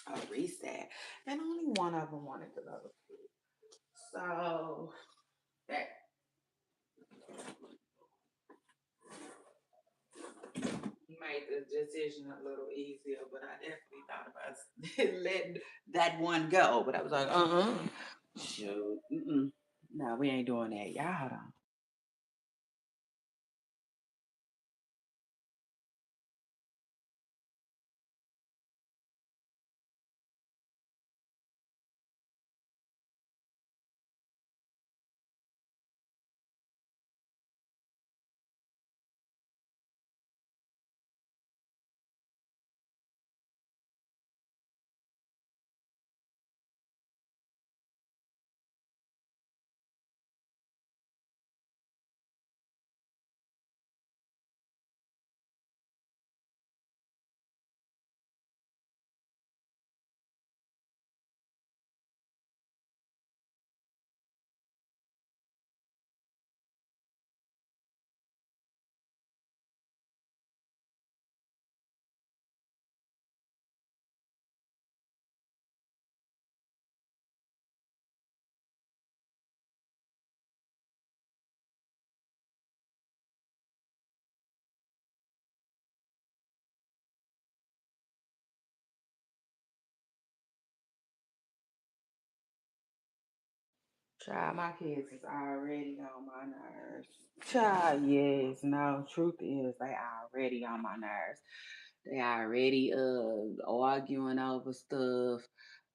a reset. And only one of them wanted to go to school. So that made the decision a little easier, but I definitely thought about letting that one go. But I was like, shoot, no, we ain't doing that. Y'all hold on. Child, my kids is already on my nerves. Child, yes, no, truth is they already on my nerves. They already arguing over stuff,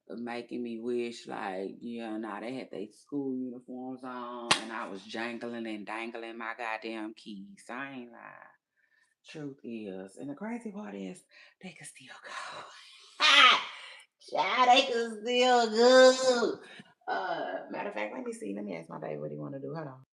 making me wish like, yeah, nah, they had their school uniforms on and I was jangling and dangling my goddamn keys. I ain't lying. Truth is. And the crazy part is they can still go. Child, they can still go. Matter of fact, let me see. Let me ask my baby what he want to do. Hold on.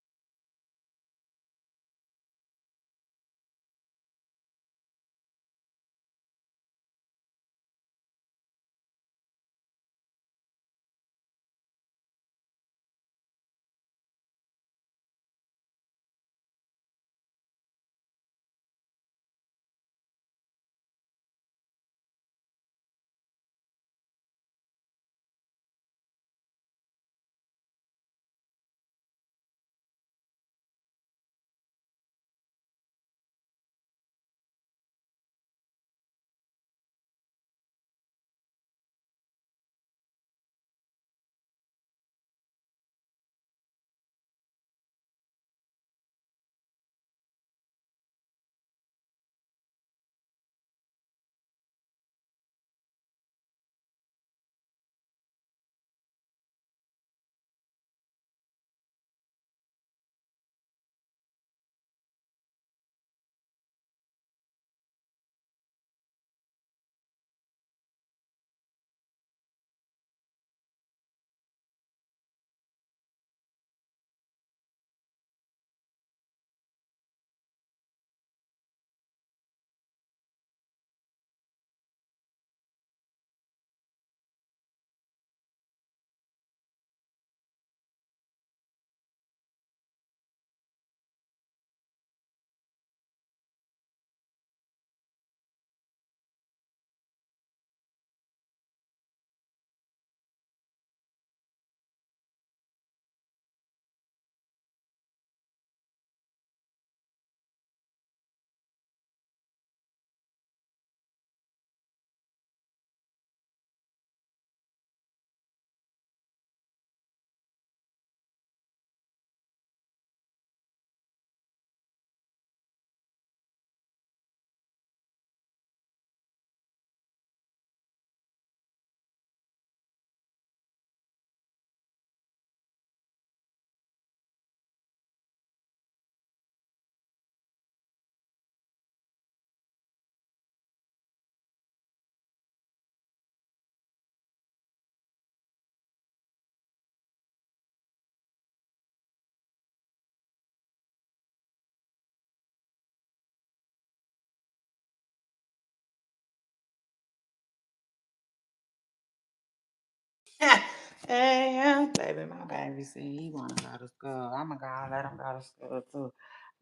Yeah, baby, my baby said he wanna go to school. I'ma go and let him go to school too.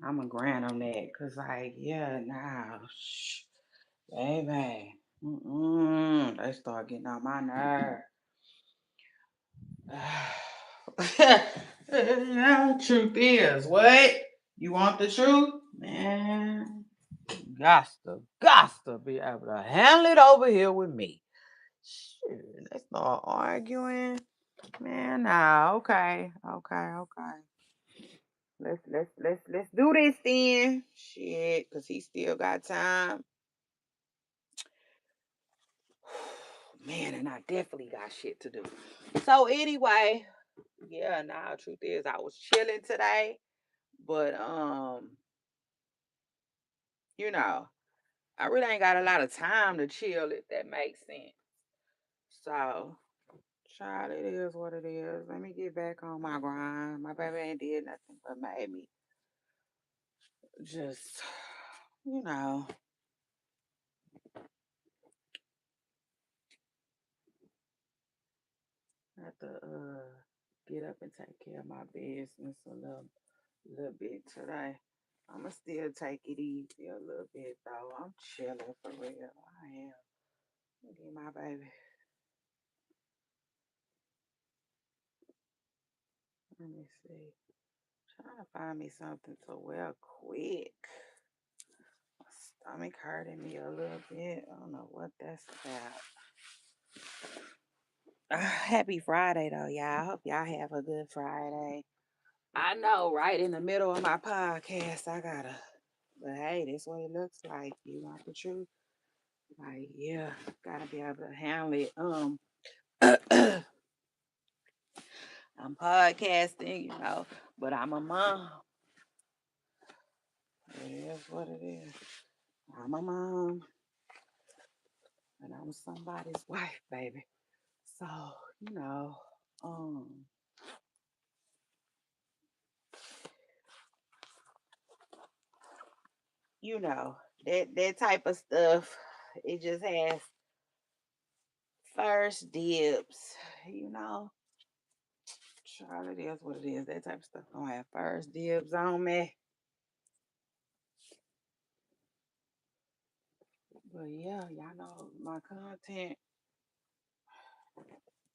I'ma grant him that, cause like, yeah, nah, baby, they start getting on my nerve. Truth is, what? You want the truth? Man, got to be able to handle it over here with me. Shit, let's start arguing. Man, nah, okay. Let's do this then. Shit, cause he still got time. Man, and I definitely got shit to do. So anyway, yeah, nah, truth is I was chilling today, but you know, I really ain't got a lot of time to chill if that makes sense. So child, it is what it is. Let me get back on my grind. My baby ain't did nothing but made me just, you know, have to get up and take care of my business a little bit today. I'ma still take it easy a little bit though. I'm chilling for real. I am. Look at my baby. Let me see. Trying to find me something to wear quick. My stomach hurting me a little bit. I don't know what that's about. Happy Friday though, y'all. I hope y'all have a good Friday. I know, right in the middle of my podcast, I gotta. But hey, that's what it looks like. You want the truth? Like, yeah, gotta be able to handle it. I'm podcasting, but I'm a mom. It is what it is. I'm a mom, and I'm somebody's wife, baby. So, you know, um, you know, that type of stuff. It just has first dibs, you know. Charlotte is what it is. That type of stuff gonna have first dibs on me. But yeah, y'all know my content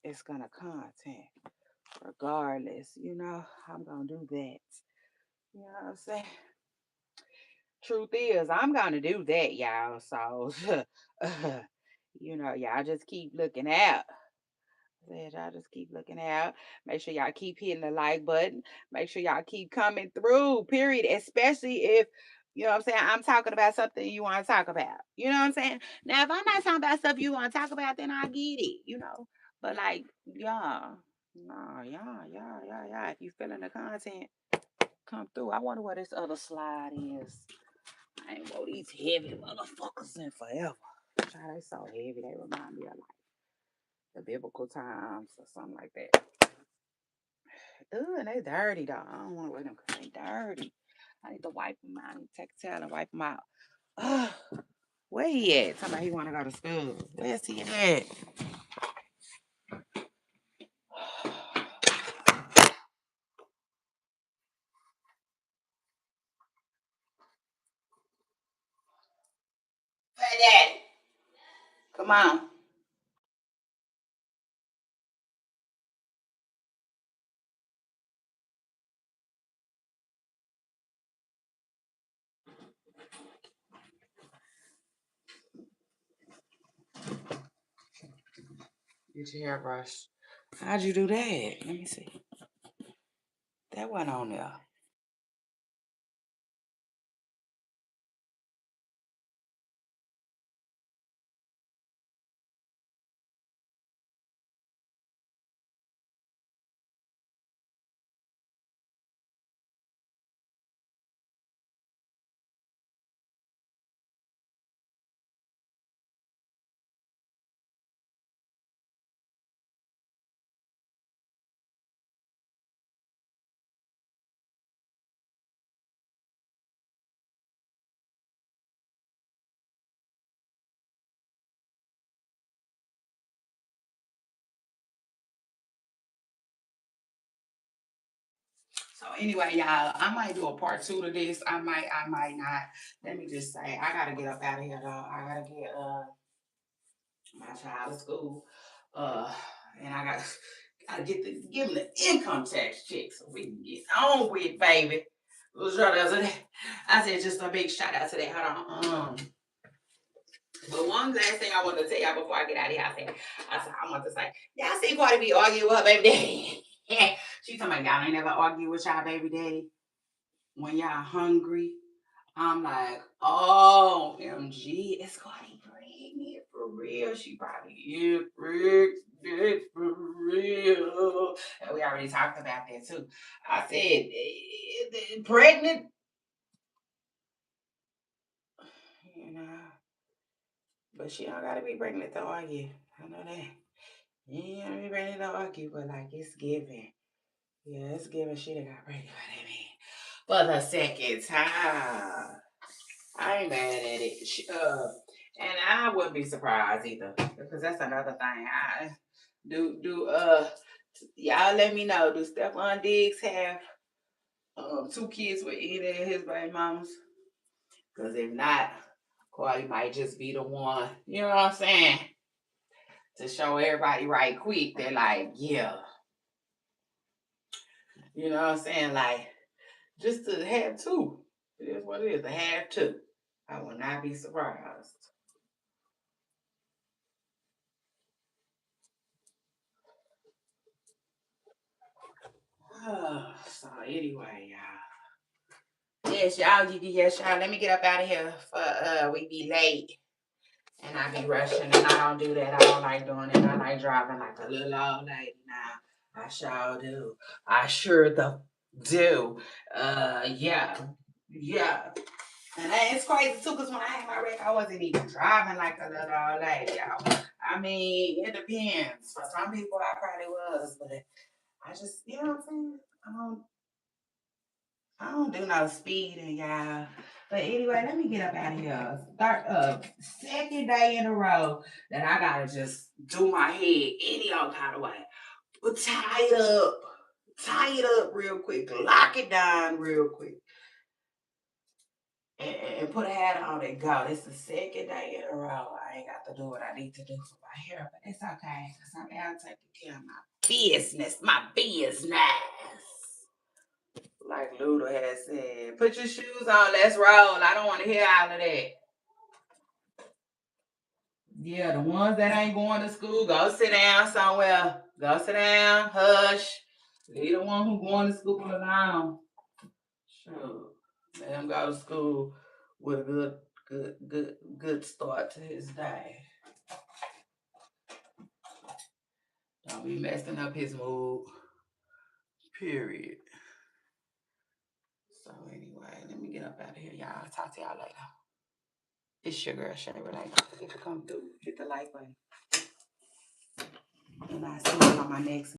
is gonna content. Regardless, I'm gonna do that. You know what I'm saying? Truth is, I'm gonna do that, y'all. So y'all just keep looking out. Said y'all just keep looking out. Make sure y'all keep hitting the like button. Make sure y'all keep coming through, period. Especially if, what I'm saying, I'm talking about something you want to talk about. You know what I'm saying? Now, if I'm not talking about stuff you want to talk about, then I get it. But like, yeah, nah, yeah. If you feeling the content, come through. I wonder what this other slide is. I ain't wore these heavy motherfuckers in forever. Child, they so heavy. They remind me of like the biblical times or something like that. Ooh, and they dirty though. I don't want to wear them because they dirty. I need to wipe them out. I need to take a towel and wipe them out. Ugh, where he at? Somebody he want to go to school. Where's he at? Fat Daddy, come on. Get your hair brushed. How'd you do that? Let me see. That wasn't on there. anyway, y'all, I might do a part 2 to this. I might not. Let me just say, I gotta get up out of here, though. I gotta get my child to school. And I gotta give him the income tax check so we can get on with, baby. I said just a big shout out to that. Hold on. But one last thing I want to tell y'all before I get out of here, I want to say, y'all see Cardi be arguing with her baby daddy. She talking about y'all ain't never argue with y'all baby daddy when y'all hungry. I'm like, oh, MG, is Cardi pregnant for real? She probably is pregnant for real. And we already talked about that too. I said, pregnant, you know, but she don't gotta be pregnant to argue. I know that. You gotta be pregnant to argue, but like it's given. Yeah, it's given she done got pregnant by that man for the second time. I ain't mad at it. And I wouldn't be surprised either, because that's another thing. I y'all let me know. Do Stephon Diggs have 2 kids with either of his baby mamas? Because if not, Cardi might just be the one. You know what I'm saying? To show everybody right quick. They're like, yeah. You know what I'm saying? Like, just to have 2. It is what it is. To have 2. I will not be surprised. So anyway, y'all. Yes, y'all. Let me get up out of here for we be late. And I be rushing and I don't do that. I don't like doing it. I like driving like a little old lady now. I sure do. I sure do. Yeah. Yeah. And it's crazy too, because when I had my wreck, I wasn't even driving like a little old lady, y'all. I mean, it depends. For some people I probably was, but I just, you know what I'm saying? I don't do no speeding, y'all. But anyway, let me get up out of here. Second day in a row that I gotta just do my head any old kind of way. But tie it up real quick, lock it down real quick, and put a hat on and go. This is the second day in a row. I ain't got to do what I need to do for my hair, but it's okay because I'm out taking care of my business. Like Luda has said, put your shoes on, let's roll. I don't want to hear all of that. Yeah, the ones that ain't going to school, go sit down somewhere. Go sit down, hush. Leave the one who going to school alone. Sure. Let him go to school with a good start to his day. Don't be messing up his mood. Period. So anyway, let me get up out of here, y'all. I'll talk to y'all later. It's your girl, Shay. Like, don't forget to come through. Hit the like button. And I'll see you on my next